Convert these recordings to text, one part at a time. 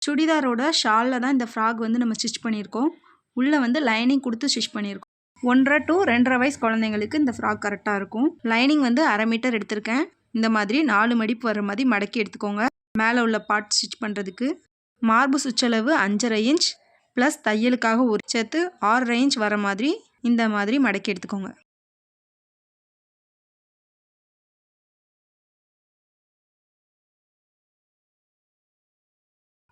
சுடிதாரோட ஷாலில் தான் இந்த ஃப்ராக் வந்து நம்ம ஸ்டிச் பண்ணியிருக்கோம். உள்ளே வந்து லைனிங் கொடுத்து ஸ்டிச் பண்ணியிருக்கோம். 1.5 to 2.5 வயசு குழந்தைங்களுக்கு இந்த ஃப்ராக் கரெக்டாக இருக்கும். லைனிங் வந்து 1/2 மீட்டர் எடுத்திருக்கேன். இந்த மாதிரி 4 மடிப்பு வர மாதிரி மடக்கி எடுத்துக்கோங்க. மேலே உள்ள பார்ட் ஸ்டிச் பண்ணுறதுக்கு மார்பு சுற்றளவு 5.5 இன்ச் ப்ளஸ் தையலுக்காக ஒரு சேர்த்து 6.5 இன்ச் வர மாதிரி இந்த மாதிரி மடக்கி எடுத்துக்கோங்க.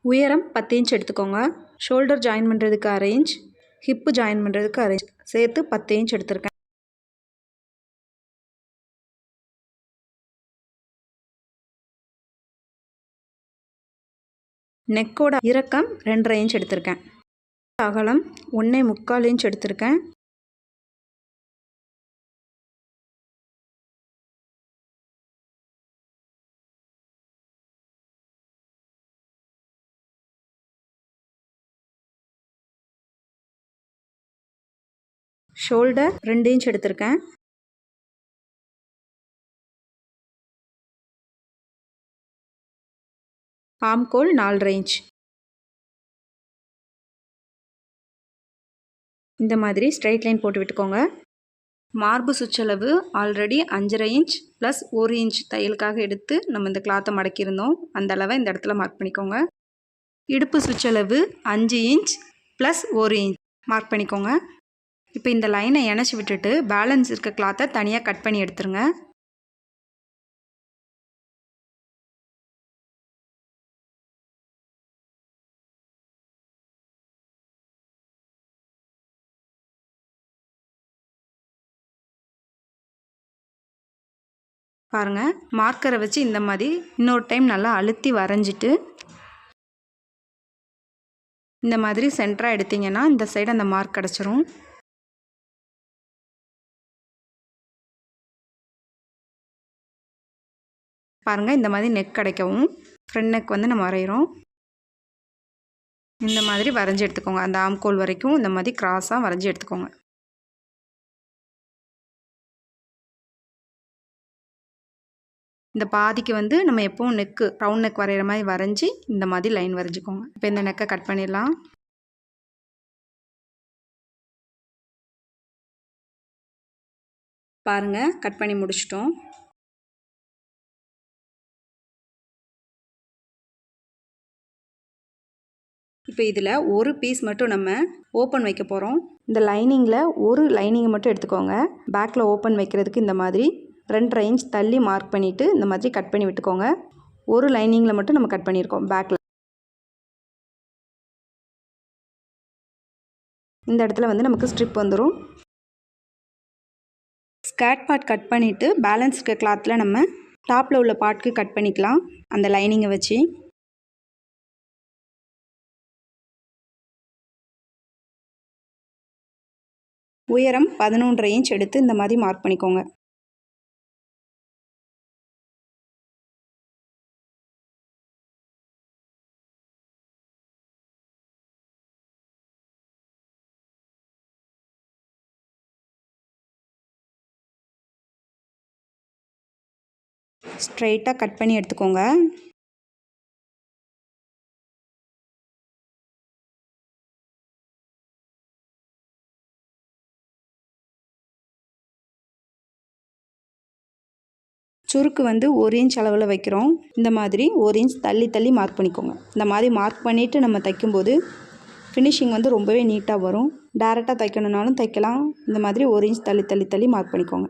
உயரம் 10 இன்ச் எடுத்துக்கோங்க. ஷோல்டர் ஜாயின் பண்ணுறதுக்கு 1/2 இன்ச், ஹிப்பு ஜாயின் பண்ணுறதுக்கு 1/2 இன்ச் சேர்த்து 10 இன்ச் எடுத்திருக்கேன். நெக்கோட இறக்கம் 2.5 இன்ச் எடுத்திருக்கேன். அகலம் 1.25 இன்ச் எடுத்திருக்கேன். ஷோல்டர் 2 இன்ச் எடுத்திருக்கேன். ஆம்கோல் 4.5 இன்ச். இந்த மாதிரி ஸ்ட்ரைட் லைன் போட்டு விட்டுக்கோங்க. மார்பு சுற்றளவு ஆல்ரெடி 5.5 இன்ச் ப்ளஸ் 1 இன்ச் தையலுக்காக எடுத்து நம்ம இந்த கிளாத்தை மடக்கியிருந்தோம். அந்த அளவை இந்த இடத்துல மார்க் பண்ணிக்கோங்க. இடுப்பு சுற்றளவு 5 இன்ச் ப்ளஸ் 1 இன்ச் மார்க் பண்ணிக்கோங்க. இப்போ இந்த லைனை இணைச்சி விட்டுட்டு பேலன்ஸ் இருக்க கிளாத்தை தனியாக கட் பண்ணி எடுத்துருங்க. பாருங்கள், மார்க்கரை வச்சு இந்த மாதிரி இன்னொரு டைம் நல்லா அழுத்தி வரைஞ்சிட்டு இந்த மாதிரி சென்டராக எடுத்திங்கன்னா இந்த சைடு அந்த மார்க் கிடச்சிரும். பாருங்கள், இந்த மாதிரி நெக் கிடைக்கவும் ஃப்ரண்ட் நெக் வந்து நம்ம வரைகிறோம். இந்த மாதிரி வரைஞ்சி எடுத்துக்கோங்க. அந்த ஆம்கோல் வரைக்கும் இந்த மாதிரி கிராஸாக வரைஞ்சி எடுத்துக்கோங்க. இந்த பாதிக்கு வந்து நம்ம எப்பவும் நெக்கு ரவுண்ட் நெக் வரைகிற மாதிரி வரைஞ்சி இந்த மாதிரி லைன் வரைஞ்சிக்கோங்க. இப்போ இந்த நெக்கை கட் பண்ணிடலாம். பாருங்கள், கட் பண்ணி முடிச்சிட்டோம். இப்போ இதில் ஒரு பீஸ் மட்டும் நம்ம ஓப்பன் வைக்க போகிறோம். இந்த லைனிங்கில் ஒரு லைனிங்கை மட்டும் எடுத்துக்கோங்க. பேக்கில் ஓப்பன் வைக்கிறதுக்கு இந்த மாதிரி 2.5 இன்ச் தள்ளி மார்க் பண்ணிவிட்டு இந்த மாதிரி கட் பண்ணி விட்டுக்கோங்க. ஒரு லைனிங்கில் மட்டும் நம்ம கட் பண்ணியிருக்கோம் பேக்கில். இந்த இடத்துல வந்து நமக்கு ஸ்ட்ரிப் வந்துடும். ஸ்கர்ட் பார்ட் கட் பண்ணிவிட்டு பேலன்ஸ் இருக்க கிளாத்தில் நம்ம டாப்பில் உள்ள பார்ட்க்கு கட் பண்ணிக்கலாம் அந்த லைனிங்கை வச்சு. உயரம் 11.5 இன்ச் எடுத்து இந்த மாதிரி மார்க் பண்ணிக்கோங்க. ஸ்ட்ரைட்டாக கட் பண்ணி எடுத்துக்கோங்க. சுருக்கு வந்து 1 இன்ச் அளவில் வைக்கிறோம். இந்த மாதிரி 1 இன்ச் தள்ளி தள்ளி மார்க் பண்ணிக்கோங்க. இந்த மாதிரி மார்க் பண்ணிவிட்டு நம்ம தைக்கும்போது ஃபினிஷிங் வந்து ரொம்பவே நீட்டாக வரும். டேரெக்டாக தைக்கணுன்னாலும் தைக்கலாம். இந்த மாதிரி 1 இன்ச் தள்ளி தள்ளி தள்ளி மார்க் பண்ணிக்கோங்க.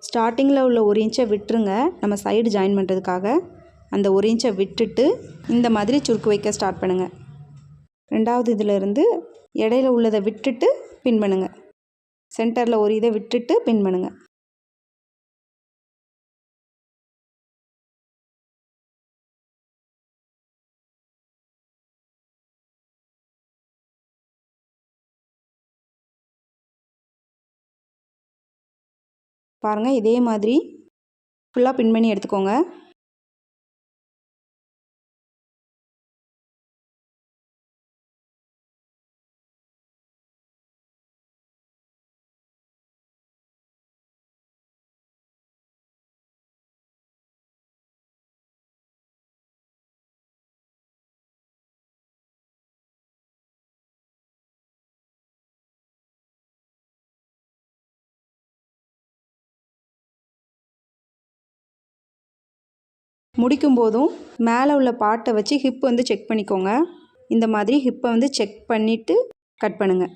ஸ்டார்டிங்கில் உள்ள 1 இன்ச்சை விட்டுருங்க. நம்ம சைடு ஜாயின் பண்ணுறதுக்காக அந்த 1 இன்ச்சை விட்டுட்டு இந்த மாதிரி சுருக்கு வைக்க ஸ்டார்ட் பண்ணுங்கள். ரெண்டாவது இதிலேருந்து இடையில உள்ளதை விட்டுட்டு பின் பண்ணுங்கள். சென்டரில் ஒரு இதை விட்டுட்டு பின் பண்ணுங்கள். பாருங்கள், இதே மாதிரி ஃபுல்லாக பின் பண்ணி எடுத்துக்கோங்க. முடிக்கும் போதும் மேலே உள்ள பார்ட்டை வச்சு ஹிப் வந்து செக் பண்ணிக்கோங்க. இந்த மாதிரி ஹிப்பை வந்து செக் பண்ணிவிட்டு கட் பண்ணுங்கள்.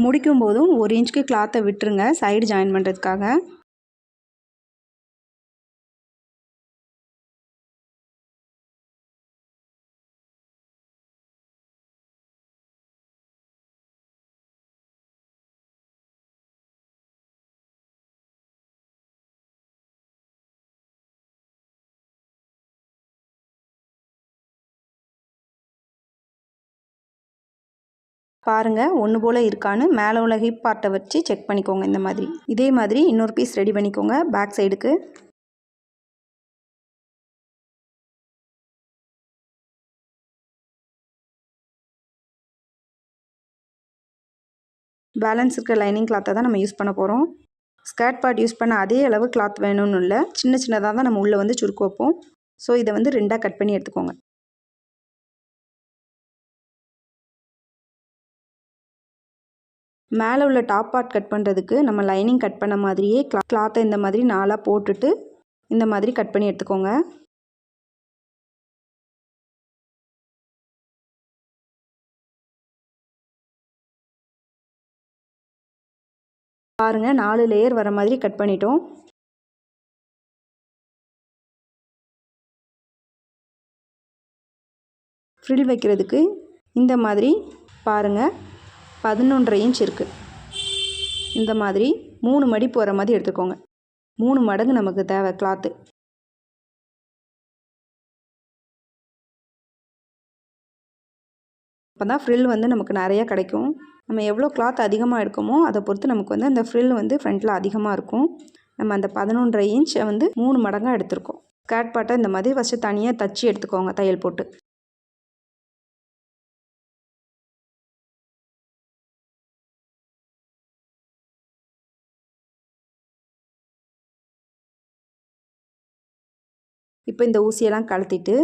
முடிக்கும் போதும் 1 இன்ச்சுக்கு கிளாத்தை விட்டுருங்க சைடு ஜாயின் பண்ணுறதுக்காக. பாருங்கள், ஒன்று போல் இருக்கான்னு மேலே உள்ள ஹிப் பார்ட்டை வச்சு செக் பண்ணிக்கோங்க. இந்த மாதிரி இதே மாதிரி இன்னொரு பீஸ் ரெடி பண்ணிக்கோங்க பேக் சைடுக்கு. பேலன்ஸ் இருக்கிற லைனிங் கிளாத்தை தான் நம்ம யூஸ் பண்ண போகிறோம். ஸ்கர்ட் பார்ட் யூஸ் பண்ண அதே அளவு கிளாத் வேணும்னு இல்லை, சின்ன சின்னதாக தான் நம்ம உள்ளே வந்து சுருக்கு வைப்போம். ஸோ இதை வந்து 2ஆக கட் பண்ணி எடுத்துக்கோங்க. மேலே உள்ள டாப் பார்ட் கட் பண்ணுறதுக்கு நம்ம லைனிங் கட் பண்ண மாதிரியே கிளாத்தை இந்த மாதிரி 4ஆக போட்டுட்டு இந்த மாதிரி கட் பண்ணி எடுத்துக்கோங்க. பாருங்கள், 4 லேயர் வர மாதிரி கட் பண்ணிட்டோம். ஃப்ரில் வைக்கிறதுக்கு இந்த மாதிரி பாருங்கள் 11.5 இன்ச் இருக்குது. இந்த மாதிரி 3 மடிப்பு வர மாதிரி எடுத்துக்கோங்க. 3 மடங்கு நமக்கு தேவை கிளாத்து. அப்போ தான் ஃப்ரில் வந்து நமக்கு நிறையா கிடைக்கும். நம்ம எவ்வளோ கிளாத் அதிகமாக எடுக்குமோ அதை பொறுத்து நமக்கு வந்து அந்த ஃப்ரில் வந்து ஃப்ரண்ட்டில் அதிகமாக இருக்கும். நம்ம அந்த 11.5 இன்ச்சை வந்து 3 மடங்காக எடுத்திருக்கோம். ஸ்கர்ட் பார்ட்டை இந்த மாதிரி ஃபஸ்ட்டு தனியாக தச்சு எடுத்துக்கோங்க தையல் போட்டு. இப்போ இந்த ஊசியெல்லாம் கழட்டிட்டு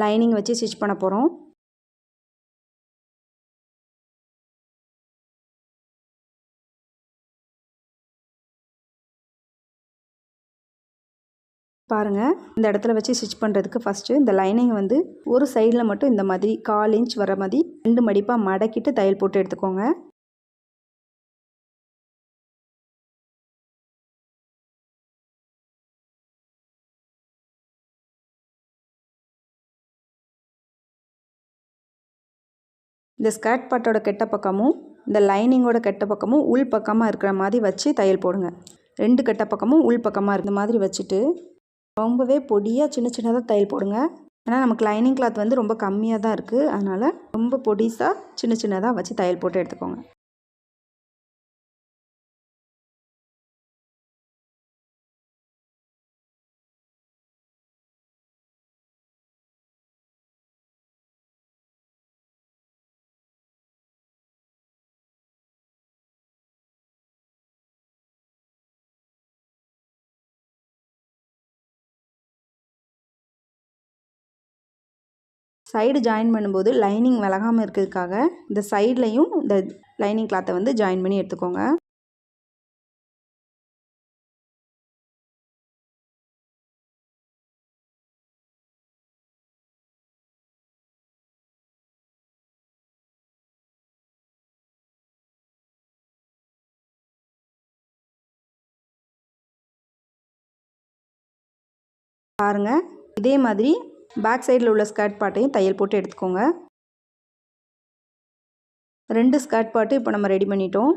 லைனிங் வச்சு ஸ்டிச் பண்ண போகிறோம். பாருங்கள், இந்த இடத்துல வச்சு ஸ்டிச் பண்ணுறதுக்கு ஃபஸ்ட்டு இந்த லைனிங் வந்து ஒரு சைடில் மட்டும் இந்த மாதிரி 1/4 இன்ச் வர மாதிரி 2 மடிப்பாக மடக்கிட்டு தையல் போட்டு எடுத்துக்கோங்க. இந்த ஸ்கர்ட் பார்ட்டோட கெட்ட பக்கமும் இந்த லைனிங்கோட கெட்ட பக்கமும் உள் பக்கமாக இருக்கிற மாதிரி வச்சு தையல் போடுங்க. 2 கெட்ட பக்கமும் உள் பக்கமாக இருக்கிற மாதிரி வச்சுட்டு ரொம்பவே பொடியாக சின்ன சின்னதாக தையல் போடுங்க. ஏன்னா நமக்கு லைனிங் கிளாத் வந்து ரொம்ப கம்மியாக தான் இருக்குது, அதனால் ரொம்ப பொடிசாக சின்ன சின்னதாக வச்சு தையல் போட்டு எடுத்துக்கோங்க. சைடு ஜாயின் பண்ணும்போது லைனிங் விலகாமல் இருக்கிறதுக்காக இந்த சைட்லேயும் இந்த லைனிங் கிளாத்தை வந்து ஜாயின் பண்ணி எடுத்துக்கோங்க. பாருங்கள். இதே மாதிரி பேக் சைடில் உள்ள ஸ்கர்ட் பார்ட்டையும் தையல் போட்டு எடுத்துக்கோங்க. 2 ஸ்கர்ட் பார்ட்டு இப்போ நம்ம ரெடி பண்ணிட்டோம்.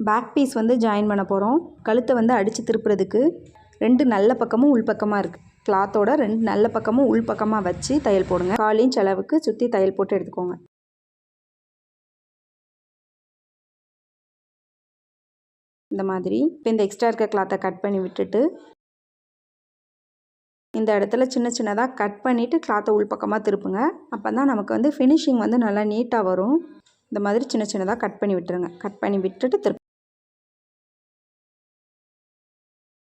பேக் பீஸ் வந்து ஜாயின் பண்ண போகிறோம். கழுத்தை வந்து அடித்து திருப்புறதுக்கு 2 நல்ல பக்கமும் உள் பக்கமாக இருக்குது. கிளாத்தோட 2 நல்ல பக்கமும் உள் பக்கமாக வச்சு தையல் போடுங்க. 1/4 இன்ச் அளவுக்கு சுற்றி தையல் போட்டு எடுத்துக்கோங்க. இந்த மாதிரி இப்போ இந்த எக்ஸ்ட்ரா இருக்க கிளாத்தை கட் பண்ணி விட்டுட்டு இந்த இடத்துல சின்ன சின்னதாக கட் பண்ணிவிட்டு கிளாத்தை உள் பக்கமாக திருப்புங்க. அப்போ தான் நமக்கு வந்து ஃபினிஷிங் வந்து நல்லா நீட்டாக வரும். இந்த மாதிரி சின்ன சின்னதாக கட் பண்ணி விட்டுருங்க. கட் பண்ணி விட்டுட்டு திருப்பி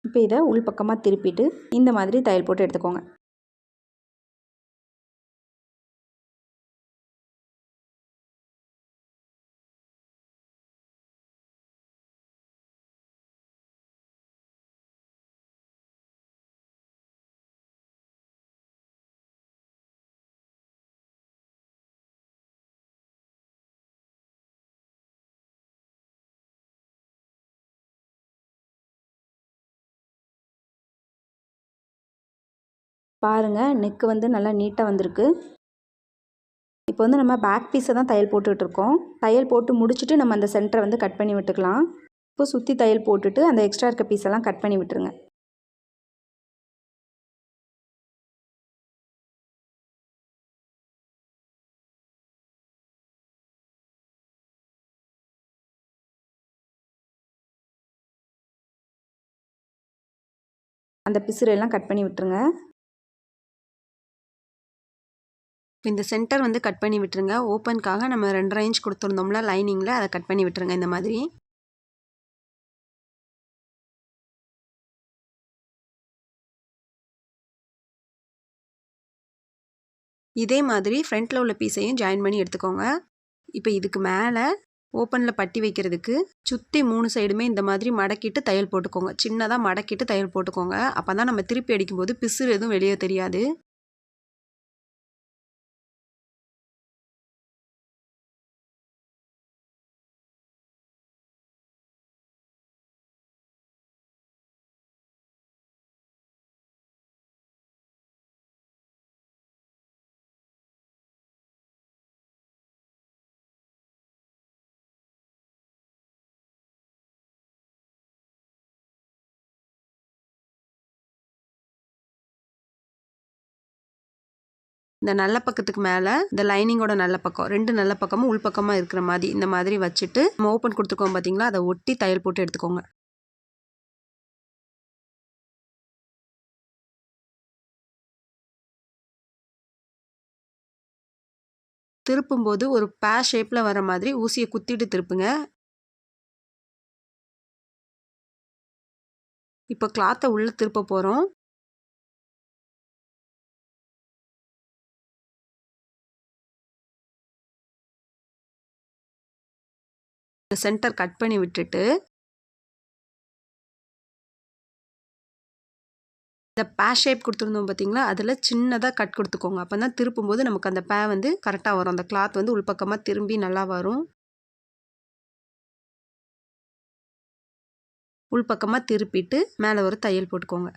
இப்போ இதை உள் பக்கமாக திருப்பிட்டு இந்த மாதிரி தையல் போட்டு எடுத்துக்கோங்க. பாருங்கள், நெக்கு வந்து நல்லா நீட்டாக வந்திருக்கு. இப்போ வந்து நம்ம பேக் பீஸை தான் தையல் போட்டுட்ருக்கோம். தையல் போட்டு முடிச்சுட்டு நம்ம அந்த சென்டரை வந்து கட் பண்ணி விட்டுக்கலாம். இப்போ சுற்றி தையல் போட்டுட்டு அந்த எக்ஸ்ட்ரா இருக்க பீஸெல்லாம் கட் பண்ணி விட்டுருங்க. அந்த பிசுரெல்லாம் கட் பண்ணி விட்டுருங்க. இந்த சென்டர் வந்து கட் பண்ணி விட்டுருங்க. ஓப்பனுக்காக நம்ம 2.5 இன்ச் கொடுத்துருந்தோம்ல லைனிங்கில், அதை கட் பண்ணி விட்டுருங்க இந்த மாதிரி. இதே மாதிரி ஃப்ரண்ட்டில் உள்ள பீஸையும் ஜாயின் பண்ணி எடுத்துக்கோங்க. இப்போ இதுக்கு மேலே ஓப்பனில் பட்டி வைக்கிறதுக்கு சுற்றி 3 சைடுமே இந்த மாதிரி மடக்கிட்டு தையல் போட்டுக்கோங்க. சின்னதாக மடக்கிட்டு தையல் போட்டுக்கோங்க. அப்போ தான் நம்ம திருப்பி அடிக்கும்போது பிசுறு எதுவும் வெளியே தெரியாது. இந்த நல்ல பக்கத்துக்கு மேலே இந்த லைனிங்கோட நல்ல பக்கம் 2 நல்ல பக்கமும் உள் பக்கமாக இருக்கிற மாதிரி இந்த மாதிரி வச்சுட்டு நம்ம ஓப்பன் கொடுத்துருக்கோம் பார்த்தீங்களா, அதை ஒட்டி தையல் போட்டு எடுத்துக்கோங்க. திருப்பும்போது ஒரு பேர் ஷேப்பில் வர மாதிரி ஊசியை குத்திட்டு திருப்புங்க. இப்போ கிளாத்தை உள்ளே திருப்ப போகிறோம். சென்டர் கட் பண்ணி விட்டுட்டு இந்த பேர் ஷேப் கொடுத்துருந்தோம் பார்த்தீங்களா, அதில் சின்னதாக கட் கொடுத்துக்கோங்க. அப்போ தான் திருப்பும்போது நமக்கு அந்த பேர் வந்து கரெக்டாக வரும். அந்த கிளாத் வந்து உள்பக்கமாக திரும்பி நல்லா வரும். உள்பக்கமாக திருப்பிட்டு மேலே ஒரு தையல் போட்டுக்கோங்க.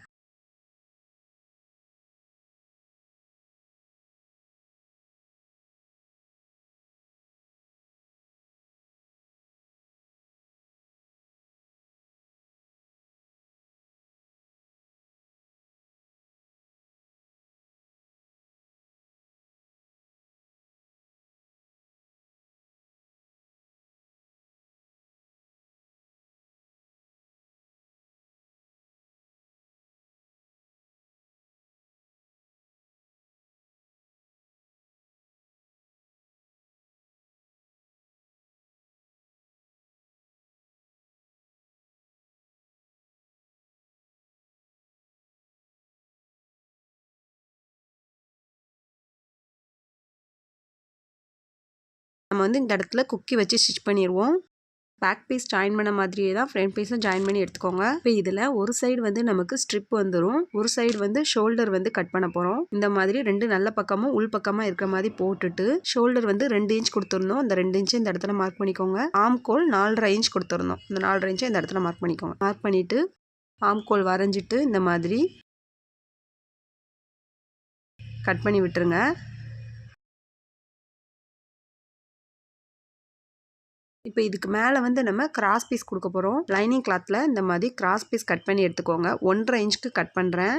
நம்ம வந்து இந்த இடத்துல குக்கி வச்சு ஸ்டிச் பண்ணிடுவோம். பேக் பீஸ் ஜாயின் பண்ண மாதிரியே தான் ஃப்ரண்ட் பீஸும் ஜாயின் பண்ணி எடுத்துக்கோங்க. இப்போ இதில் ஒரு சைடு வந்து நமக்கு ஸ்ட்ரிப் வந்துடும், ஒரு சைடு வந்து ஷோல்டர் வந்து கட் பண்ண போகிறோம். இந்த மாதிரி 2 நல்ல பக்கமும் உள் பக்கமாக இருக்கிற மாதிரி போட்டுட்டு ஷோல்டர் வந்து 2 இன்ச் கொடுத்துருந்தோம். அந்த 2 இன்ச்சு இந்த இடத்துல மார்க் பண்ணிக்கோங்க. ஆம்கோல் 4.5 இன்ச் கொடுத்துருந்தோம். இந்த 4.5 இன்ச்சை இந்த இடத்துல மார்க் பண்ணிக்கோங்க. மார்க் பண்ணிவிட்டு ஆம்கோல் வரைஞ்சிட்டு இந்த மாதிரி கட் பண்ணி விட்டுருங்க. இப்போ இதுக்கு மேலே வந்து நம்ம கிராஸ் பீஸ் கொடுக்க போகிறோம். லைனிங் கிளாத்தில் இந்த மாதிரி கிராஸ் பீஸ் கட் பண்ணி எடுத்துக்கோங்க. 1.5 இன்ச்சுக்கு கட் பண்ணுறேன்.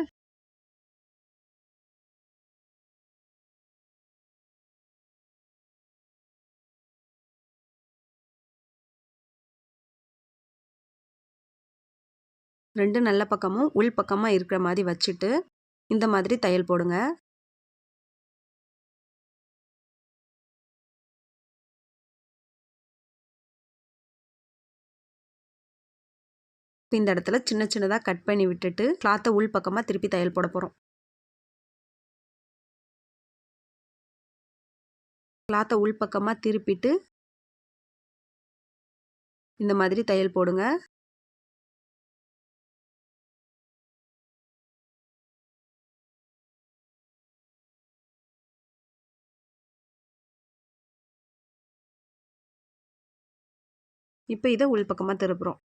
ரெண்டு நல்ல பக்கமும் உள் பக்கமாக இருக்கிற மாதிரி வச்சுட்டு இந்த மாதிரி தையல் போடுங்க. இந்த இடத்துல சின்ன சின்னதாக கட் பண்ணி விட்டுட்டு கிளாத்தை உள் பக்கமாக திருப்பி தையல் போட போகிறோம். கிளாத்தை உள் பக்கமாக திருப்பிட்டு இந்த மாதிரி தையல் போடுங்க. இப்போ இதை உள் பக்கமாக திருப்புறோம்.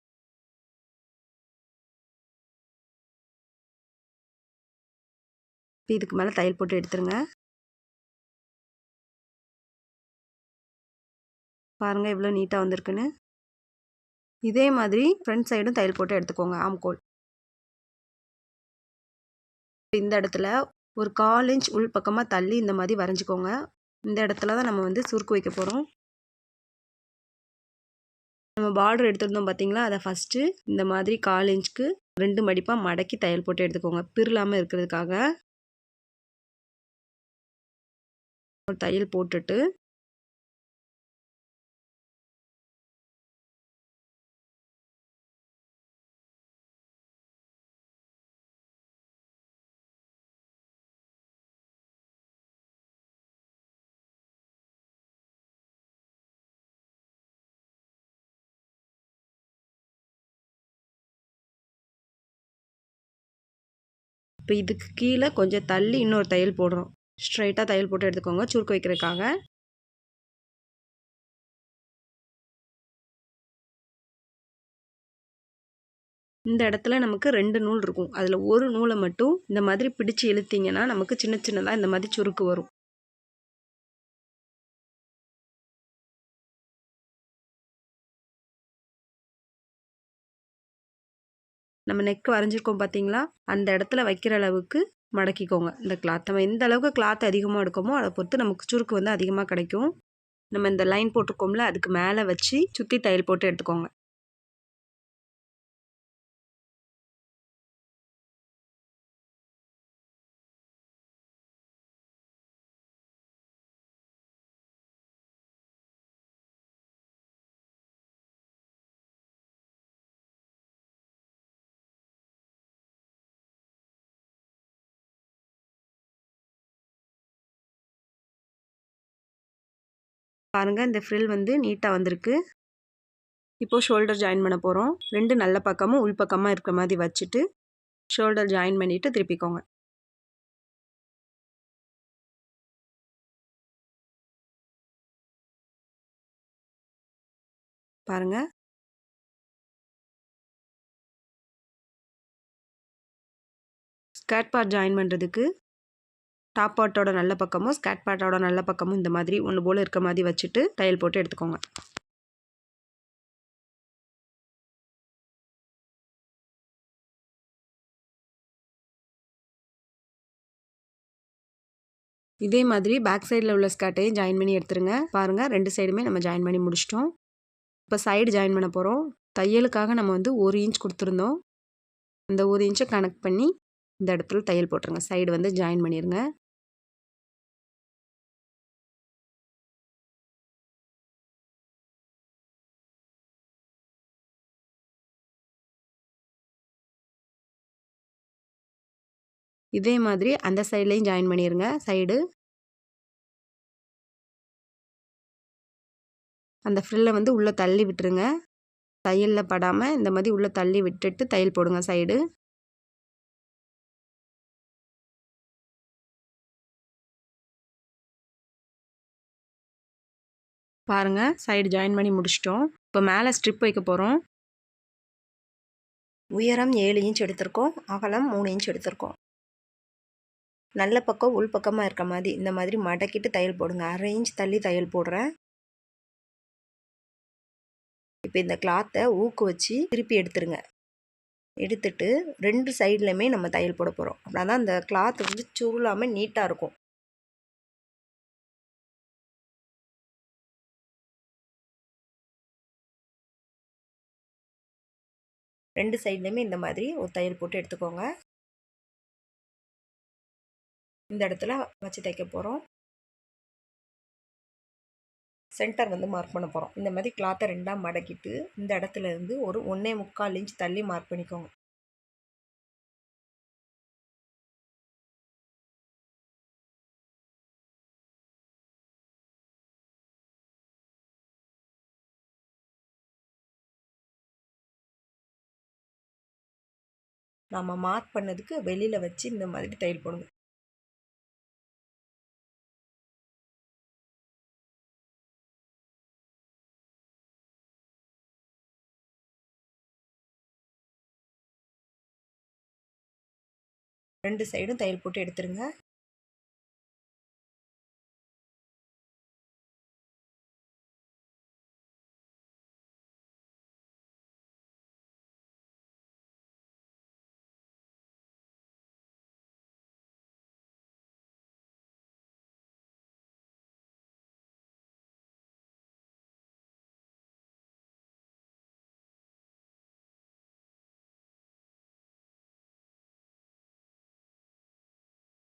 இதுக்கு மேலே தையல் போட்டு எடுத்துருங்க. பாருங்கள் எவ்வளோ நீட்டாக வந்திருக்குன்னு. இதே மாதிரி ஃப்ரண்ட் சைடும் தையல் போட்டு எடுத்துக்கோங்க. ஆம்கோல் இந்த இடத்துல ஒரு 1/4 இன்ச் உள் பக்கமாக தள்ளி இந்த மாதிரி வரைஞ்சிக்கோங்க. இந்த இடத்துல தான் நம்ம வந்து சுருக்கு வைக்க போகிறோம். நம்ம பார்டர் எடுத்துருந்தோம் பார்த்தீங்களா, அதை ஃபஸ்ட்டு இந்த மாதிரி 1/4 இன்ச்சுக்கு 2 மடிப்பாக மடக்கி தையல் போட்டு எடுத்துக்கோங்க. பிறலாமல் இருக்கிறதுக்காக ஒரு தையல் போட்டுட்டு இப்போ இதுக்கு கீழே கொஞ்சம் தள்ளி இன்னொரு தையல் போடுறோம். ஸ்ட்ரைட்டாக தையல் போட்டு எடுத்துக்கோங்க சுருக்கு வைக்கிறதுக்காக. இந்த இடத்துல நமக்கு 2 நூல் இருக்கும். அதில் ஒரு நூலை மட்டும் இந்த மாதிரி பிடிச்சு இழுத்தீங்கன்னா நமக்கு சின்ன சின்னதாக இந்த மாதிரி சுருக்கு வரும். நம்ம நெக் வரைஞ்சிருக்கோம் பார்த்தீங்களா, அந்த இடத்துல வைக்கிற அளவுக்கு மடக்கிக்கோங்க இந்த கிளாத். நம்ம எந்த அளவுக்கு கிளாத் அதிகமாக எடுக்கோமோ அதை பொறுத்து நமக்கு சுருக்கு வந்து அதிகமாக கிடைக்கும். நம்ம இந்த லைன் போட்டிருக்கோம்ல, அதுக்கு மேலே வச்சு சுற்றி தையல் போட்டு எடுத்துக்கோங்க. பாருங்கள் இந்த ஃப்ரில் வந்து நீட்டாக வந்திருக்கு. இப்போது ஷோல்டர் ஜாயின் பண்ண போகிறோம். 2 நல்ல பக்கமும் உள் பக்கமாக இருக்கிற மாதிரி வச்சுட்டு ஷோல்டர் ஜாயின் பண்ணிவிட்டு திருப்பிக்கோங்க. பாருங்கள் ஸ்கர்ட் பார்ட் ஜாயின் பண்ணுறதுக்கு டாப் பார்ட்டோட நல்ல பக்கமும் ஸ்கர்ட் பார்ட்டோட நல்ல பக்கமும் இந்த மாதிரி ஒன்று போல் இருக்க மாதிரி வச்சுட்டு தையல் போட்டு எடுத்துக்கோங்க. இதே மாதிரி பேக் சைடில் உள்ள ஸ்கர்ட்டையும் ஜாயின் பண்ணி எடுத்துருங்க. பாருங்கள் 2 சைடுமே நம்ம ஜாயின் பண்ணி முடிச்சிட்டோம். இப்போ சைடு ஜாயின் பண்ண போகிறோம். தையலுக்காக நம்ம வந்து 1 இன்ச் கொடுத்துருந்தோம். அந்த 1 இன்ச்சை கனெக்ட் பண்ணி இந்த இடத்துல தையல் போட்டுருங்க. சைடு வந்து ஜாயின் பண்ணிடுங்க. இதே மாதிரி அந்த சைட்லேயும் ஜாயின் பண்ணிடுங்க. சைடு அந்த ஃப்ரில்லை வந்து உள்ளே தள்ளி விட்டுருங்க. தையலில் படாமல் இந்த மாதிரி உள்ளே தள்ளி விட்டுட்டு தையல் போடுங்க சைடு. பாருங்கள் சைடு ஜாயின் பண்ணி முடிச்சிட்டோம். இப்போ மேலே ஸ்ட்ரிப் வைக்க போகிறோம். உயரம் 7 இன்ச் எடுத்திருக்கோம். அகலம் 3 இன்ச் எடுத்திருக்கோம். நல்ல பக்கம் உள் பக்கமாக இருக்க மாதிரி இந்த மாதிரி மடக்கிட்டு தையல் போடுங்க. 1/2 இன்ச் தள்ளி தையல் போடுறேன். இப்போ இந்த கிளாத்தை ஊக்கு வச்சு திருப்பி எடுத்துருங்க. எடுத்துட்டு 2 சைட்லையுமே நம்ம தையல் போட போகிறோம். அப்படின்னா தான் அந்த கிளாத் வந்து சுருளாமல் நீட்டாக இருக்கும். ரெண்டு சைட்லையுமே இந்த மாதிரி ஒரு தையல் போட்டு எடுத்துக்கோங்க. இந்த இடத்துல வச்சு தைக்க போகிறோம். சென்டர் வந்து மார்க் பண்ண போகிறோம். இந்த மாதிரி கிளாத்தை 2ஆக மடக்கிட்டு இந்த இடத்துல இருந்து ஒரு 1.25 இன்ச் தள்ளி மார்க் பண்ணிக்கோங்க. நம்ம மார்க் பண்ணதுக்கு வெளியில் வச்சு இந்த மாதிரி தையல் போடுங்க. ரெண்டு சைடும் தையல் போட்டு எடுத்துருங்க.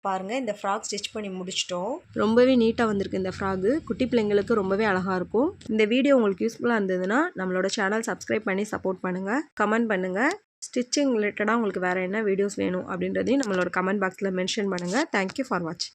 பாருங்கள், இந்த ஃப்ராக் ஸ்டிச் பண்ணி முடிச்சிட்டோம். ரொம்பவே நீட்டாக வந்திருக்கு இந்த ஃப்ராகு. குட்டி பிள்ளைங்களுக்கு ரொம்பவே அழகாக இருக்கும். இந்த வீடியோ உங்களுக்கு யூஸ்ஃபுல்லாக இருந்ததுன்னா நம்மளோட சேனல் சப்ஸ்கிரைப் பண்ணி சப்போர்ட் பண்ணுங்கள், கமெண்ட் பண்ணுங்கள். ஸ்டிச்சிங் ரிலேட்டடாக உங்களுக்கு வேறு என்ன வீடியோஸ் வேணும் அப்படின்றதையும் நம்மளோட கமெண்ட் பாக்ஸில் மென்ஷன் பண்ணுங்கள். தேங்க்யூ ஃபார் வாட்சிங்.